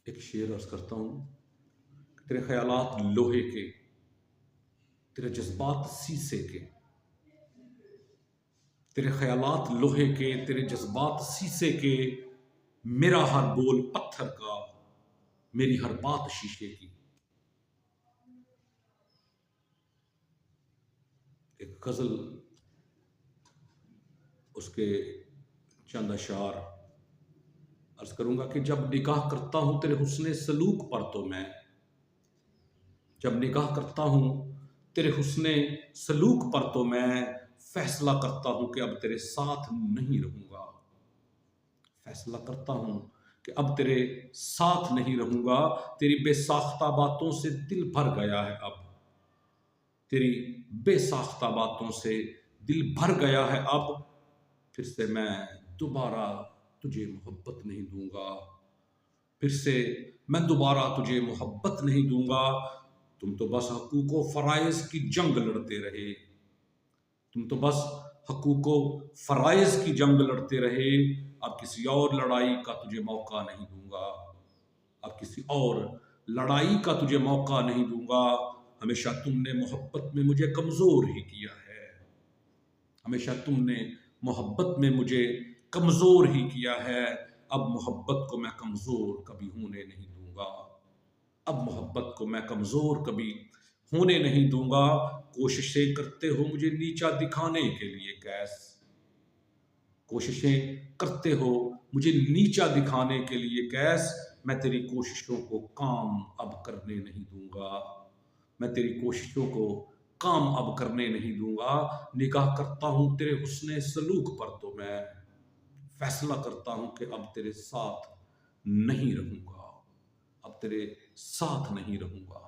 ایک شعر عرض کرتا ہوں کہ تیرے خیالات لوہے کے، تیرے جذبات سیسے کے، تیرے خیالات لوہے کے، تیرے جذبات سیسے کے، میرا ہر بول پتھر کا، میری ہر بات شیشے کی۔ ایک غزل، اس کے چند اشعار عرض کروں گا کہ جب نگاہ کرتا ہوں تیرے حسن سلوک پر تو میں، جب نگاہ کرتا ہوں تیرے حسن سلوک پر تو میں فیصلہ کرتا ہوں کہ اب تیرے ساتھ نہیں رہوں گا، فیصلہ کرتا ہوں کہ اب تیرے ساتھ نہیں رہوں گا۔ تیری بے ساختہ باتوں سے دل بھر گیا ہے اب، تیری بے ساختہ باتوں سے دل بھر گیا ہے اب، پھر سے میں دوبارہ تجھے محبت نہیں دوں گا، پھر سے میں دوبارہ تجھے محبت نہیں دوں گا۔ تم تو بس حقوق و فرائض کی جنگ لڑتے رہے، تم تو بس حقوق و فرائض کی جنگ لڑتے رہے، اب کسی اور لڑائی کا تجھے موقع نہیں دوں گا، اب کسی اور لڑائی کا تجھے موقع نہیں دوں گا۔ ہمیشہ تم نے محبت میں مجھے کمزور ہی کیا ہے، ہمیشہ تم نے محبت میں مجھے کمزور ہی کیا ہے، اب محبت کو میں کمزور کبھی ہونے نہیں دوں گا، اب محبت کو میں کمزور کبھی ہونے نہیں دوں گا۔ کوششیں کرتے ہو مجھے نیچا دکھانے کے لیے کیس، کوششیں کرتے ہو مجھے نیچا دکھانے کے لیے کیس، میں تیری کوششوں کو کام اب کرنے نہیں دوں گا، میں تیری کوششوں کو کام اب کرنے نہیں دوں گا۔ نگاہ کرتا ہوں تیرے حسن سلوک پر تو میں فیصلہ کرتا ہوں کہ اب تیرے ساتھ نہیں رہوں گا، اب تیرے ساتھ نہیں رہوں گا۔